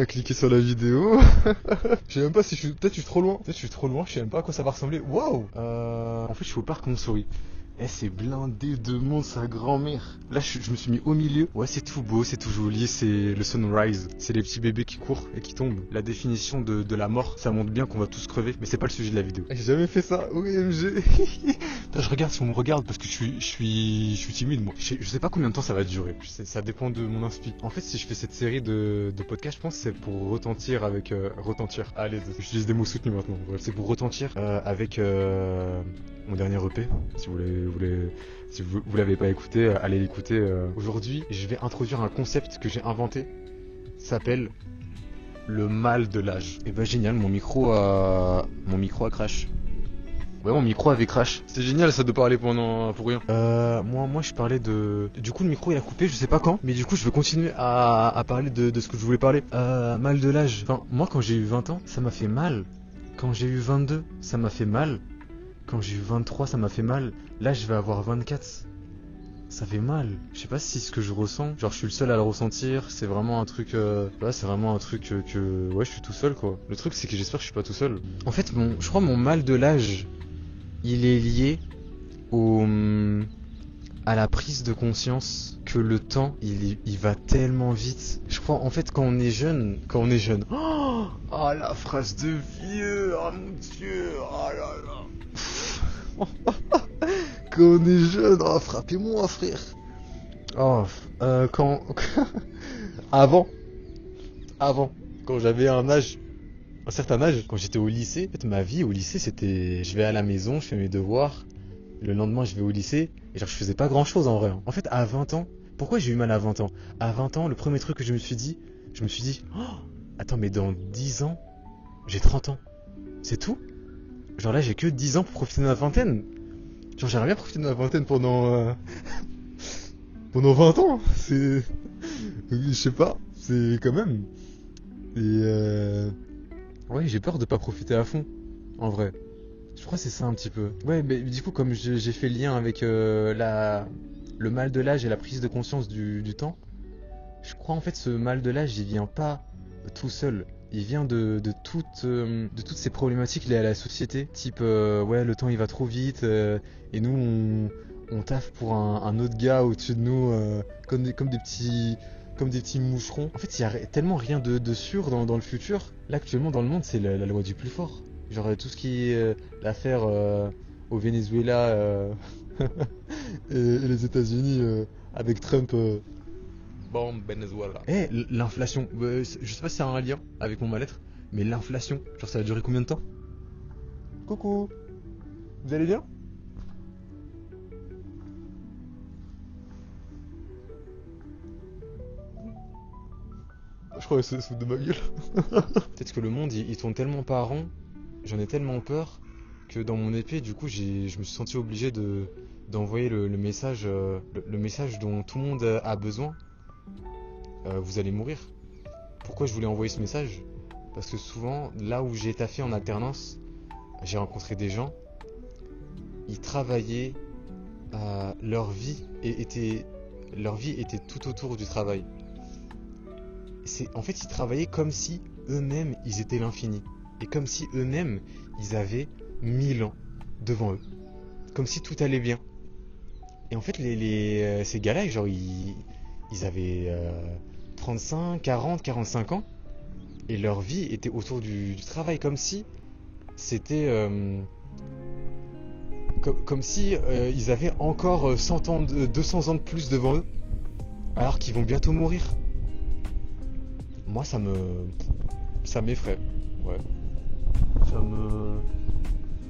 a cliqué sur la vidéo. Je sais même pas si peut-être je suis trop loin. Peut-être je suis trop loin, je sais même pas à quoi ça va ressembler. Waouh. En fait, je suis au parc Montsouris. C'est blindé de monde, sa grand-mère. Là, je me suis mis au milieu. Ouais, c'est tout beau, c'est tout joli, c'est le sunrise. C'est les petits bébés qui courent et qui tombent. La définition de la mort, ça montre bien qu'on va tous crever, mais c'est pas le sujet de la vidéo. J'ai jamais fait ça, OMG. Je regarde si on me regarde parce que je suis timide, moi. Je sais pas combien de temps ça va durer. Ça dépend de mon inspi. En fait, si je fais cette série de podcasts, je pense que c'est pour retentir avec... retentir. Allez, j'utilise des mots soutenus maintenant. Bref, c'est pour retentir avec... mon dernier EP, si vous l'avez pas écouté, allez l'écouter. Aujourd'hui, je vais introduire un concept que j'ai inventé. Ça s'appelle le mal de l'âge. Et bah génial, mon micro a crash. Ouais, mon micro avait crash. C'est génial ça de parler pour rien. Moi je parlais de... Du coup le micro il a coupé, je sais pas quand. Mais du coup je vais continuer à parler de ce que je voulais parler. Mal de l'âge. Enfin, moi quand j'ai eu 20 ans, ça m'a fait mal. Quand j'ai eu 22, ça m'a fait mal. Quand j'ai eu 23, ça m'a fait mal. Là, je vais avoir 24. Ça fait mal. Je sais pas si ce que je ressens, genre je suis le seul à le ressentir. C'est vraiment un truc... c'est vraiment un truc que... Ouais, je suis tout seul, quoi. Le truc, c'est que j'espère que je suis pas tout seul. En fait, je crois mon mal de l'âge, il est lié à la prise de conscience que le temps, il va tellement vite. Je crois, en fait, quand on est jeune... Oh, la phrase de vieux. Oh mon Dieu. Oh là là. Quand on est jeune, frappez-moi, frère. Avant, quand j'avais un certain âge, quand j'étais au lycée, en fait, ma vie au lycée, c'était, je vais à la maison, je fais mes devoirs, le lendemain, je vais au lycée, et genre, je faisais pas grand chose en vrai. En fait, à 20 ans, pourquoi j'ai eu mal à 20 ans? À 20 ans, le premier truc que je me suis dit, oh, attends, mais dans 10 ans, j'ai 30 ans. C'est tout? Genre là, j'ai que 10 ans pour profiter de ma vingtaine. Genre j'aimerais bien profiter de ma vingtaine pendant 20 ans. C'est... Je sais pas, c'est quand même. Et ouais, j'ai peur de pas profiter à fond, en vrai. Je crois que c'est ça un petit peu. Ouais, mais du coup, comme j'ai fait le lien avec le mal de l'âge et la prise de conscience du temps, je crois en fait ce mal de l'âge, il vient pas tout seul. Il vient de toutes ces problématiques liées à la société, type ouais, le temps il va trop vite, et nous on taffe pour un autre gars au-dessus de nous, comme des petits moucherons. En fait, il y a tellement rien de sûr dans le futur. Là actuellement dans le monde, c'est la loi du plus fort. Genre tout ce qui est l'affaire au Venezuela et les États-Unis avec Trump. Bon, Venezuela. L'inflation. Je sais pas si ça a un lien avec mon mal-être, mais l'inflation, genre ça a duré combien de temps? Coucou. Vous allez bien? Je crois que c'est sous de ma gueule. Peut-être que le monde il tourne tellement pas rond, j'en ai tellement peur que dans mon épée, du coup, je me suis senti obligé d'envoyer le message dont tout le monde a besoin. Vous allez mourir. Pourquoi je voulais envoyer ce message? Parce que souvent, là où j'ai taffé en alternance, j'ai rencontré des gens, ils travaillaient, leur vie était tout autour du travail. En fait, ils travaillaient comme si eux-mêmes, ils étaient l'infini. Et comme si eux-mêmes, ils avaient 1000 ans devant eux. Comme si tout allait bien. Et en fait, ces gars-là, genre, ils avaient 35, 40, 45 ans. Et leur vie était autour du travail. Comme si c'était... comme si ils avaient encore 100 ans, 200 ans de plus devant eux. Alors qu'ils vont bientôt mourir. Moi, ça m'effraie. Ouais.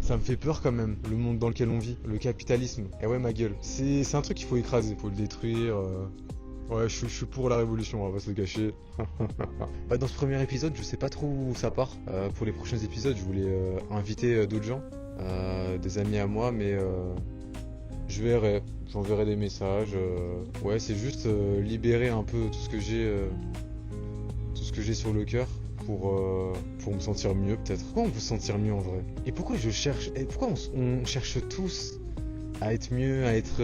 Ça me fait peur quand même, le monde dans lequel on vit, le capitalisme. Et ouais, ma gueule. C'est un truc qu'il faut écraser, faut le détruire. Ouais, je suis pour la révolution, on va pas se le cacher. Dans ce premier épisode, je sais pas trop où ça part. Pour les prochains épisodes, je voulais inviter d'autres gens, des amis à moi, mais je verrai. J'enverrai des messages. Ouais, c'est juste libérer un peu tout ce que j'ai sur le cœur. Pour me sentir mieux peut-être. Pourquoi on veut se sentir mieux en vrai? Et pourquoi pourquoi on cherche tous à être mieux, à être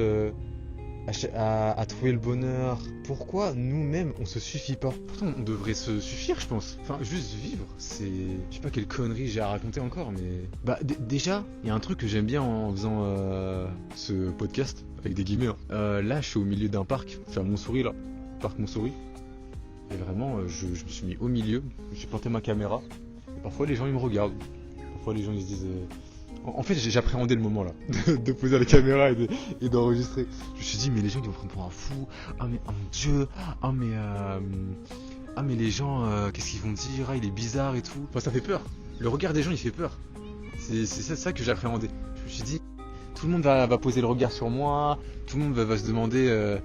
à trouver le bonheur. Pourquoi nous-mêmes on se suffit pas? Pourtant on devrait se suffire, je pense. Enfin, juste vivre, c'est... Je sais pas quelle connerie j'ai à raconter encore, mais... Bah déjà, il y a un truc que j'aime bien en faisant ce podcast, avec des guillemets. Là, je suis au milieu d'un parc, je suis à Montsouris là, parc Montsouris. Et vraiment, je me suis mis au milieu, j'ai planté ma caméra. Et parfois les gens ils me regardent. Parfois les gens ils se disent... En fait, j'appréhendais le moment là, de poser la caméra et d'enregistrer. Je me suis dit, mais les gens ils vont me prendre pour un fou. Ah mais oh mon dieu. Ah mais les gens, qu'est-ce qu'ils vont dire? Ah il est bizarre et tout. Enfin ça fait peur. Le regard des gens il fait peur. C'est ça que j'appréhendais. Je me suis dit, tout le monde va poser le regard sur moi. Tout le monde va se demander,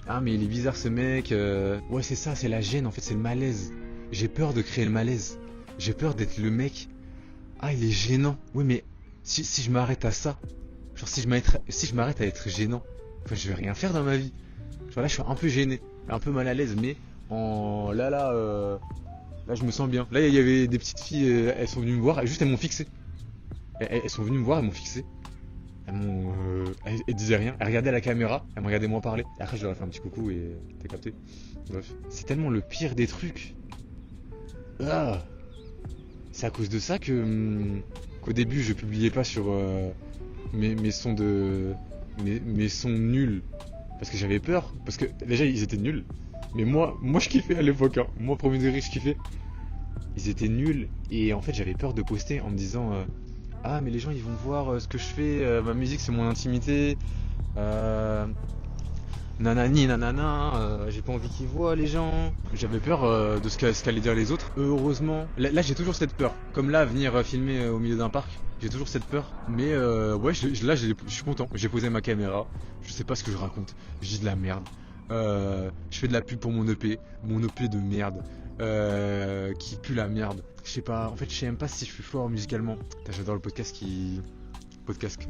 ah mais il est bizarre ce mec. Ouais c'est ça, c'est la gêne en fait, c'est le malaise. J'ai peur de créer le malaise. J'ai peur d'être le mec. Ah il est gênant. Oui mais si je m'arrête à ça, genre si je m'arrête à être gênant, enfin je vais rien faire dans ma vie. Genre là je suis un peu gêné, un peu mal à l'aise, mais là je me sens bien. Là il y avait des petites filles, elles sont venues me voir, et juste elles m'ont fixé. Elles sont venues me voir, elles m'ont fixé. Elles disaient rien, elles regardaient la caméra, elles me regardaient moi parler. Et après je leur ai fait un petit coucou et t'es capté. Bref, c'est tellement le pire des trucs. Ah, c'est à cause de ça qu'au début je publiais pas sur mes sons mes sons nuls parce que j'avais peur, parce que déjà ils étaient nuls, mais moi je kiffais à l'époque, hein. Moi premier degré je kiffais, ils étaient nuls et en fait j'avais peur de poster en me disant ah mais les gens ils vont voir ce que je fais, ma musique c'est mon intimité, nanani nanana, j'ai pas envie qu'ils voient les gens. J'avais peur de ce qu'allaient dire les autres. Heureusement, là j'ai toujours cette peur. Comme là, venir filmer au milieu d'un parc, j'ai toujours cette peur. Mais ouais, je suis content. J'ai posé ma caméra. Je sais pas ce que je raconte. Je dis de la merde. Je fais de la pub pour mon EP de merde, qui pue la merde. Je sais pas. En fait, je sais même pas si je suis fort musicalement. Putain, j'adore le podcast. Podcast.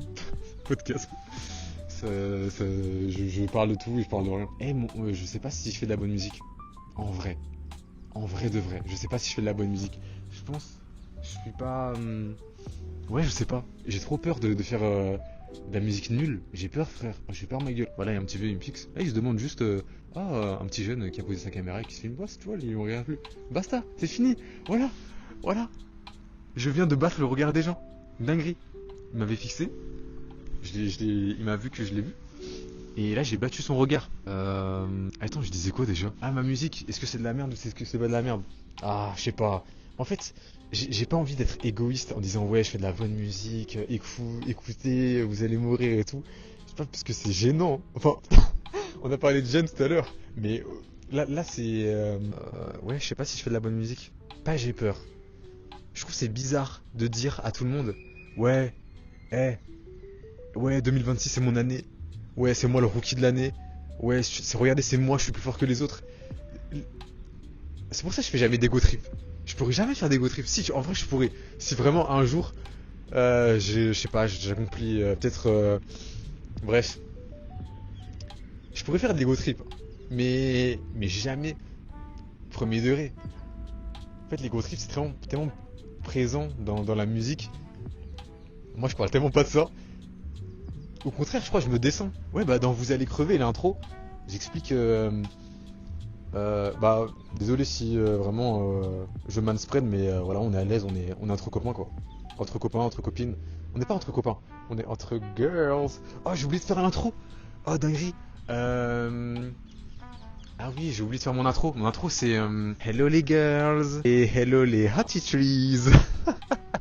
Je parle de tout et je parle de rien. Je sais pas si je fais de la bonne musique. En vrai de vrai. Je sais pas si je fais de la bonne musique. Je pense. Je suis pas. Ouais, je sais pas. J'ai trop peur de faire de la musique nulle. J'ai peur, frère. J'ai peur, ma gueule. Voilà, il y a un petit vieux, il me fixe. Là, il se demande juste. Un petit jeune qui a posé sa caméra et qui se filme. Bah, tu vois, il me regarde plus. Basta, c'est fini. Voilà. Je viens de battre le regard des gens. Dinguerie. Il m'avait fixé. Il m'a vu que je l'ai vu. Et là j'ai battu son regard. Attends, je disais quoi déjà? Ah ma musique, est-ce que c'est de la merde ou est-ce que c'est pas de la merde? Ah je sais pas. En fait, j'ai pas envie d'être égoïste en disant ouais je fais de la bonne musique, écoutez, vous allez mourir et tout. Je sais pas parce que c'est gênant. Enfin, on a parlé de gêne tout à l'heure. Mais là c'est... ouais je sais pas si je fais de la bonne musique. Pas j'ai peur. Je trouve que c'est bizarre de dire à tout le monde ouais, ouais 2026 c'est mon année. Ouais, c'est moi le rookie de l'année. Ouais, regardez, c'est moi, je suis plus fort que les autres. C'est pour ça que je fais jamais d'ego trip. Je pourrais jamais faire d'ego trip. Si, en vrai, je pourrais. Si vraiment un jour, je sais pas, j'accomplis peut-être. Bref. Je pourrais faire d'ego trip. Mais jamais premier degré. En fait, l'ego trip, c'est tellement présent dans la musique. Moi, je parle tellement pas de ça. Au contraire, je crois que je me descends. Ouais, bah dans Vous allez crever, l'intro, j'explique. Bah, désolé si vraiment je manspread, mais voilà, on est à l'aise, on est entre copains quoi. Entre copains, entre copines. On n'est pas entre copains, on est entre girls. Oh, j'ai oublié de faire l'intro. Oh, dinguerie. Ah oui, j'ai oublié de faire mon intro. Mon intro c'est Hello les girls et hello les hottie trees.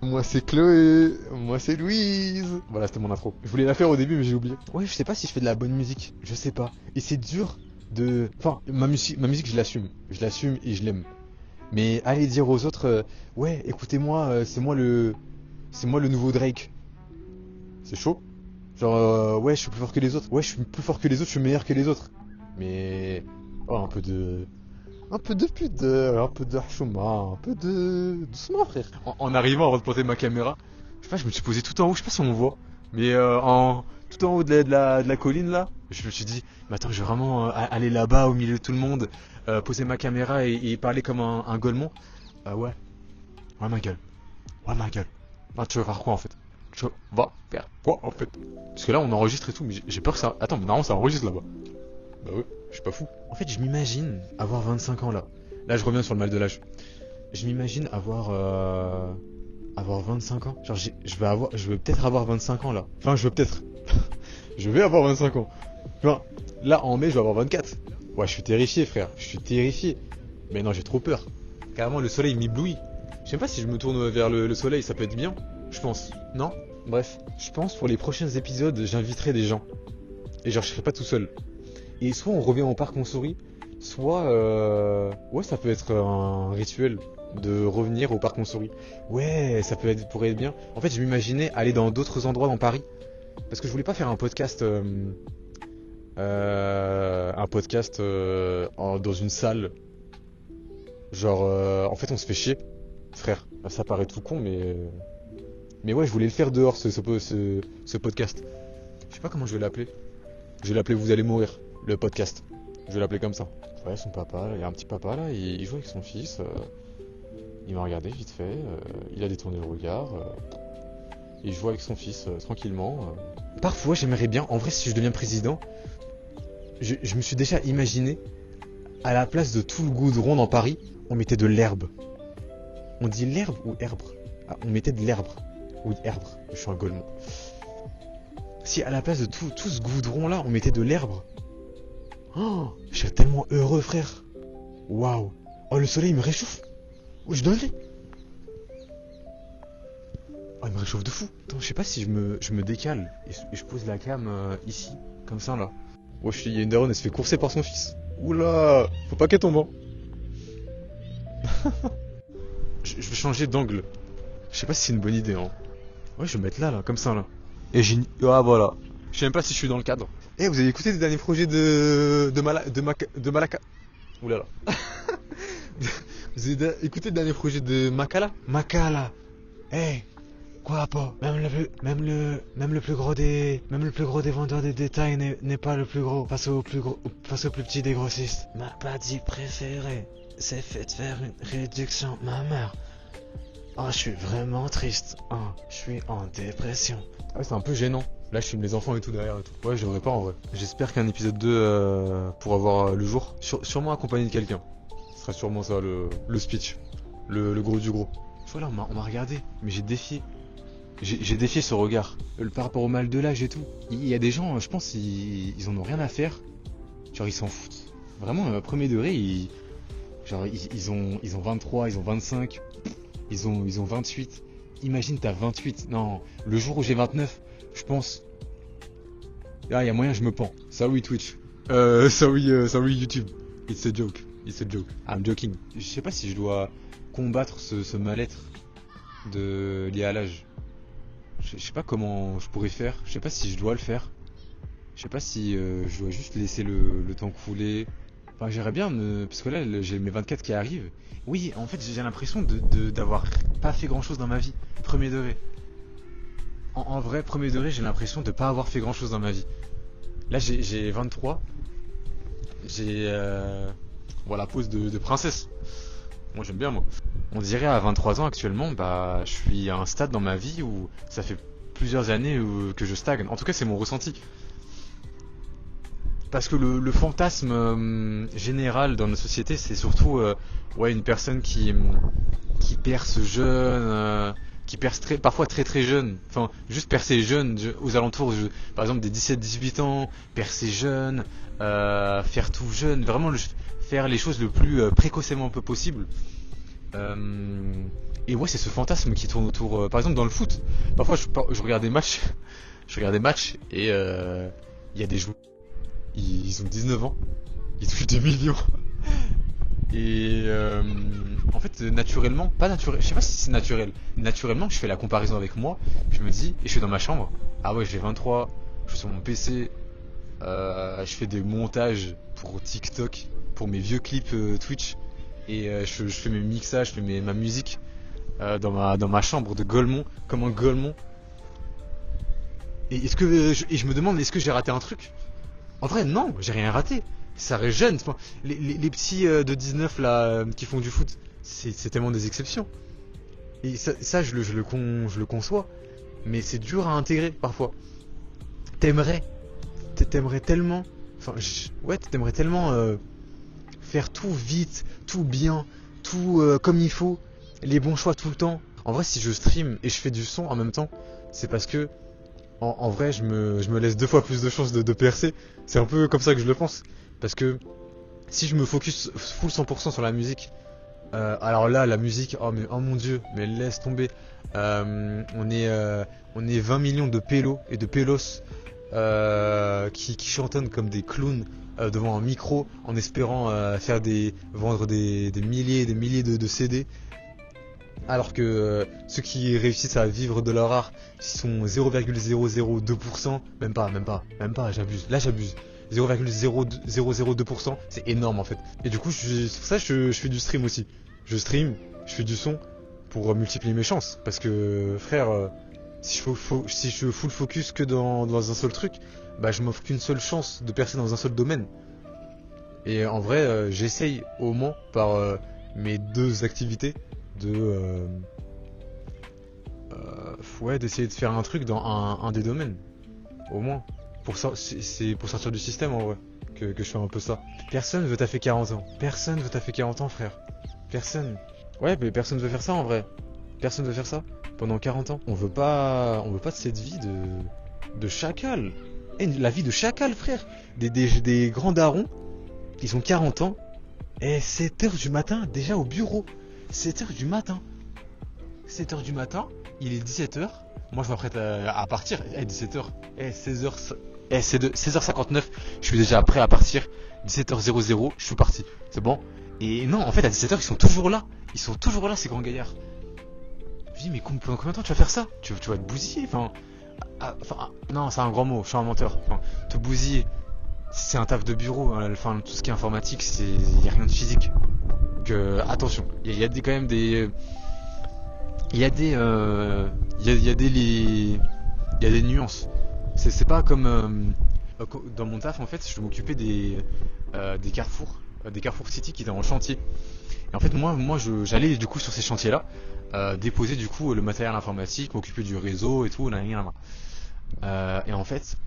Moi c'est Chloé, moi c'est Louise. Voilà, c'était mon intro. Je voulais la faire au début mais j'ai oublié. Ouais, je sais pas si je fais de la bonne musique. Je sais pas. Et c'est dur de... Enfin, ma musique je l'assume. Je l'assume et je l'aime. Mais aller dire aux autres, ouais, écoutez-moi, c'est moi le nouveau Drake. C'est chaud. Genre, ouais, je suis plus fort que les autres. Ouais, je suis plus fort que les autres, je suis meilleur que les autres. Mais... Oh, un peu de pudeur, un peu de harchouma, un peu de... doucement frère. En arrivant avant de planter ma caméra, je sais pas, je me suis posé tout en haut, je sais pas si on voit, mais tout en haut de la colline là, je me suis dit, mais attends, je vais vraiment aller là-bas au milieu de tout le monde, poser ma caméra et parler comme un golemon. Ouais ma gueule. Bah, tu veux faire quoi en fait? Je va faire quoi en fait? Parce que là on enregistre et tout, mais j'ai peur que ça... Attends, mais normalement ça enregistre là-bas. Bah ouais, je suis pas fou. En fait je m'imagine avoir 25 ans là. Là je reviens sur le mal de l'âge. Je m'imagine avoir 25 ans. Genre je vais peut-être avoir 25 ans là. Enfin je veux peut-être. Je vais avoir 25 ans. Enfin, là en mai je vais avoir 24. Ouais je suis terrifié frère, je suis terrifié. Mais non j'ai trop peur. Carrément le soleil m'éblouit. Je sais pas si je me tourne vers le soleil ça peut être bien. Je pense. Non? Bref. Je pense pour les prochains épisodes j'inviterai des gens. Et genre je serai pas tout seul. Et soit on revient au parc Montsouris, soit ouais ça peut être un rituel de revenir au parc Montsouris. Ouais ça pourrait être bien. En fait je m'imaginais aller dans d'autres endroits dans Paris. Parce que je voulais pas faire un podcast dans une salle. Genre en fait on se fait chier. Frère, ça paraît tout con mais ouais je voulais le faire dehors ce podcast. Je sais pas comment je vais l'appeler. Je vais l'appeler Vous allez mourir, le podcast. Je vais l'appeler comme ça. Ouais, son papa, il y a un petit papa là, il joue avec son fils. Il m'a regardé vite fait. Il a détourné le regard. Il joue avec son fils tranquillement. Parfois, j'aimerais bien, en vrai, si je deviens président, je me suis déjà imaginé, à la place de tout le goudron dans Paris, on mettait de l'herbe. On dit l'herbe ou herbe? Ah, on mettait de l'herbe. Oui, herbe. Je suis un golemon. Si à la place de tout ce goudron là, on mettait de l'herbe. Oh, je serais tellement heureux, frère. Waouh. Oh, le soleil me réchauffe. Oh, je donnerais. Oh, il me réchauffe de fou. Attends, je sais pas si je me décale et je pose la cam ici, comme ça là. Oh, il y a une daronne, elle se fait courser par son fils. Oula, faut pas qu'elle tombe. Hein. Je vais changer d'angle. Je sais pas si c'est une bonne idée. Hein. Ouais, je vais mettre là, comme ça là. Et j'ai... Ah voilà. Je sais même pas si je suis dans le cadre. Eh, vous avez écouté les derniers projets de Malaka? Oulala. Vous avez écouté le dernier projet de Makala? Makala. Eh, quoi pas? Même le plus gros des vendeurs de détail n'est pas le plus gros face au plus petit des grossistes. Ma pâtisserie préférée s'est fait faire une réduction mammaire. Oh, je suis vraiment triste. Oh, je suis en dépression. Ah ouais, c'est un peu gênant. Là, je filme les enfants et tout derrière et tout. Ouais, j'aimerais pas en vrai. J'espère qu'un épisode 2 pourra voir le jour. Sûrement accompagné de quelqu'un. Ce sera sûrement ça le speech. Le gros du gros. Voilà, on m'a regardé. Mais j'ai défié. J'ai défié ce regard. Par rapport au mal de l'âge et tout. Il y a des gens, je pense, ils en ont rien à faire. Genre, ils s'en foutent. Vraiment, premier degré, ils ont 23, ils ont 25. Ils ont 28. Imagine t'as 28. Non, le jour où j'ai 29, je pense. Ah, il y a moyen, je me pends. Ça oui Twitch. Ça oui YouTube. It's a joke. It's a joke. I'm joking. Je sais pas si je dois combattre ce mal-être lié à l'âge. Je sais pas comment je pourrais faire. Je sais pas si je dois le faire. Je sais pas si je dois juste laisser le temps couler. Enfin, j'aimerais bien parce que là, j'ai mes 24 qui arrivent. Oui, en fait, j'ai l'impression d'avoir pas fait grand chose dans ma vie. Premier degré. En vrai, premier degré, j'ai l'impression de pas avoir fait grand chose dans ma vie. Là, j'ai 23. J'ai la pose de princesse. Moi, j'aime bien, moi. On dirait à 23 ans actuellement, bah, je suis à un stade dans ma vie où ça fait plusieurs années que je stagne. En tout cas, c'est mon ressenti. Parce que le fantasme général dans notre société, c'est surtout une personne qui perce jeune, qui perce parfois très très jeune. Enfin, juste percer jeune, aux alentours, par exemple des 17-18 ans, percer jeune, faire tout jeune, vraiment faire les choses le plus précocement possible. Et ouais, c'est ce fantasme qui tourne autour. Par exemple, dans le foot, parfois je regarde des matchs, et il y a des joueurs. Ils ont 19 ans, ils touchent 2 millions. Et en fait, naturellement, pas naturel, je sais pas si c'est naturel. Naturellement, je fais la comparaison avec moi, je me dis, et je suis dans ma chambre, ah ouais, j'ai 23, je suis sur mon PC, je fais des montages pour TikTok, pour mes vieux clips Twitch, et je fais mes mixages, je fais ma musique dans ma chambre de Golemont, comme un Golemont. Et je me demande, est-ce que j'ai raté un truc? En vrai, non, j'ai rien raté. Ça reste jeune. Les petits de 19 là qui font du foot, c'est tellement des exceptions. Et ça je le conçois. mais c'est dur à intégrer parfois. T'aimerais, t'aimerais tellement, ouais, t'aimerais tellement faire tout vite, tout bien, tout comme il faut, les bons choix tout le temps. En vrai, si je stream et je fais du son en même temps, c'est parce que en vrai, je me laisse 2 fois plus de chances de percer. C'est un peu comme ça que je le pense. Parce que si je me focus full 100% sur la musique, alors là, la musique, oh mon dieu, mais laisse tomber. On est 20 millions de pélos et de pélos qui chantonnent comme des clowns devant un micro en espérant vendre des milliers et des milliers de CD. Alors que ceux qui réussissent à vivre de leur art sont 0,002%, même pas, j'abuse. Là j'abuse. 0,002%, c'est énorme en fait. Et du coup, c'est pour ça que je fais du stream aussi. Je stream, je fais du son pour multiplier mes chances. Parce que frère, si je full focus que dans un seul truc, bah je m'offre qu'une seule chance de percer dans un seul domaine. Et en vrai, j'essaye au moins par mes 2 activités ouais, d'essayer de faire un truc dans un des domaines, au moins. C'est pour sortir du système en vrai que je fais un peu ça. Personne veut taffer 40 ans. Personne veut taffer 40 ans, frère. Personne. Ouais, mais personne veut faire ça en vrai. Personne veut faire ça pendant 40 ans. On veut pas de cette vie de chacal. Et la vie de chacal, frère. Des grands darons qui sont 40 ans. Et 7h du matin, déjà au bureau. 7h du matin. 7h du matin, il est 17h. Moi je m'apprête à partir. 17h. 16h59, je suis déjà prêt à partir. 17h00, je suis parti. C'est bon. Et non, en fait à 17h ils sont toujours là. Ils sont toujours là ces grands gaillards. Je dis mais pendant combien de temps tu vas faire ça, tu vas te bousiller. Non, c'est un grand mot, je suis un menteur. Te bousiller, c'est un taf de bureau. Enfin, tout ce qui est informatique, il n'y a rien de physique. Donc attention, il y a quand même des... Il y a des nuances. C'est pas comme dans mon taf en fait, je m'occupais des carrefours, des Carrefour City qui étaient en chantier. Et en fait j'allais du coup sur ces chantiers là déposer du coup le matériel informatique, m'occuper du réseau et tout, et en fait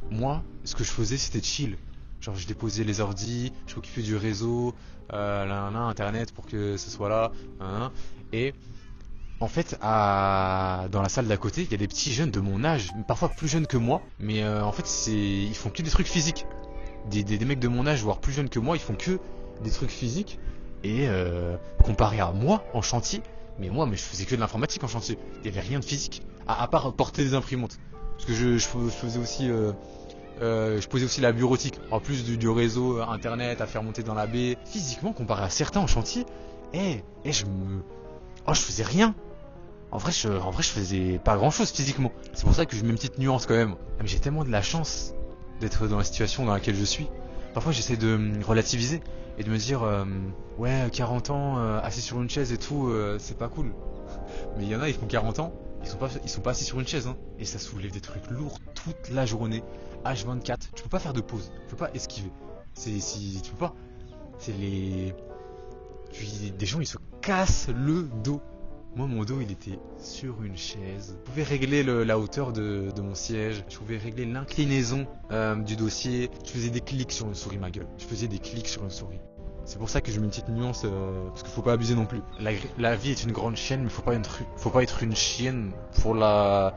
moi ce que je faisais c'était chill. Genre je déposais les ordis, je m'occupais du réseau, internet pour que ce soit là, et en fait, dans la salle d'à côté, il y a des petits jeunes de mon âge, parfois plus jeunes que moi, mais en fait, ils font que des trucs physiques. Des mecs de mon âge, voire plus jeunes que moi, ils font que des trucs physiques. Et comparé à moi, en chantier, mais je faisais que de l'informatique en chantier. Il n'y avait rien de physique, à part porter des imprimantes. Parce que je faisais aussi... je posais aussi la bureautique, en plus du réseau internet à faire monter dans la baie. Physiquement, comparé à certains en chantier, je faisais rien. En vrai, je faisais pas grand chose physiquement. C'est pour ça que je mets une petite nuance quand même. Mais j'ai tellement de la chance d'être dans la situation dans laquelle je suis. Parfois, j'essaie de relativiser et de me dire, ouais, 40 ans, assis sur une chaise et tout, c'est pas cool. Mais il y en a, ils font 40 ans, ils sont pas assis sur une chaise, hein. Et ça soulève des trucs lourds toute la journée, H24. Tu peux pas faire de pause, tu peux pas esquiver. Tu peux pas. Des gens, ils se cassent le dos. Moi, mon dos, il était sur une chaise. Je pouvais régler la hauteur de mon siège. Je pouvais régler l'inclinaison du dossier. Je faisais des clics sur une souris, ma gueule. Je faisais des clics sur une souris. C'est pour ça que je mets une petite nuance, parce qu'il faut pas abuser non plus. La vie est une grande chienne, mais faut pas être une chienne pour la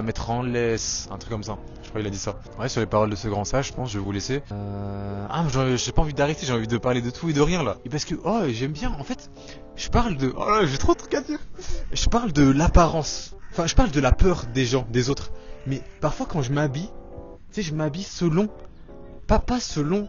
mettre en laisse. Un truc comme ça. Je crois qu'il a dit ça. Ouais, sur les paroles de ce grand sage, je pense, je vais vous laisser. J'ai pas envie d'arrêter, j'ai envie de parler de tout et de rien là. Et parce que, j'aime bien, en fait, je parle de... Oh là, j'ai trop de trucs à dire. Je parle de l'apparence. Enfin, je parle de la peur des gens, des autres. Mais parfois quand je m'habille, tu sais, je m'habille selon... Pas selon...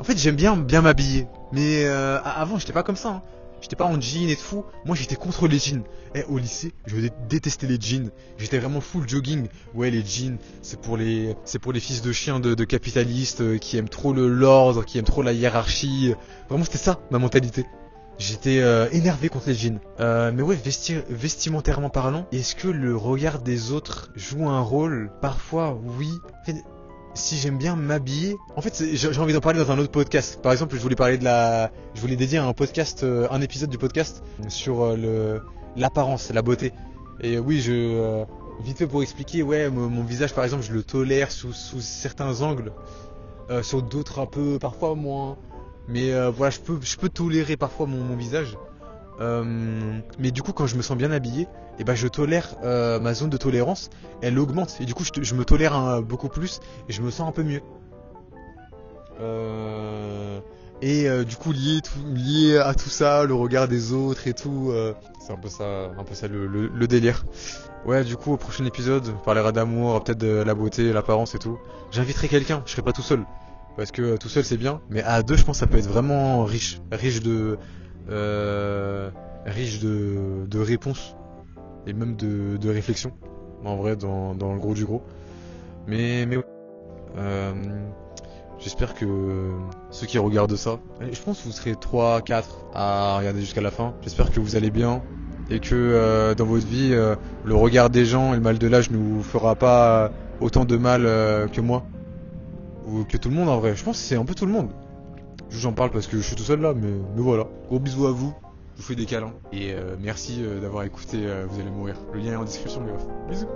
En fait, j'aime bien m'habiller. Mais avant, j'étais pas comme ça. Hein. J'étais pas en jean et tout. Moi, j'étais contre les jeans. Au lycée, je détestais les jeans. J'étais vraiment full jogging. Ouais, les jeans, c'est pour les fils de chiens de capitalistes qui aiment trop l'ordre, qui aiment trop la hiérarchie. Vraiment, c'était ça, ma mentalité. J'étais énervé contre les jeans. Mais ouais, vestimentairement parlant, est-ce que le regard des autres joue un rôle? Parfois, oui. En fait, si j'aime bien m'habiller, en fait, j'ai envie d'en parler dans un autre podcast. Par exemple, je voulais dédier un podcast, un épisode du podcast sur l'apparence, la beauté. Et oui, vite fait pour expliquer, ouais, mon visage par exemple, je le tolère sous certains angles, sur d'autres un peu, parfois moins. Mais voilà, je peux tolérer parfois mon visage. Mais du coup, quand je me sens bien habillé, et ben je tolère ma zone de tolérance, elle augmente. Et du coup, je me tolère beaucoup plus et je me sens un peu mieux. Du coup, lié à tout ça, le regard des autres et tout, c'est un peu ça le délire. Ouais, du coup, au prochain épisode, on parlera d'amour, peut-être de la beauté, l'apparence et tout. J'inviterai quelqu'un, je serai pas tout seul. Parce que tout seul c'est bien, mais à deux, je pense que ça peut être vraiment euh, riche de réponses et même de réflexions. En vrai, dans le gros du gros. Mais ouais. Euh, J'espère que ceux qui regardent ça, je pense que vous serez 3 4 à regarder jusqu'à la fin. J'espère que vous allez bien et que dans votre vie, le regard des gens et le mal de l'âge ne vous fera pas autant de mal que moi ou que tout le monde en vrai. Je pense que c'est un peu tout le monde. J'en parle parce que je suis tout seul là, mais voilà. Gros bisous à vous, je vous fais des câlins et merci d'avoir écouté Vous allez mourir. Le lien est en description les refs. Bisous.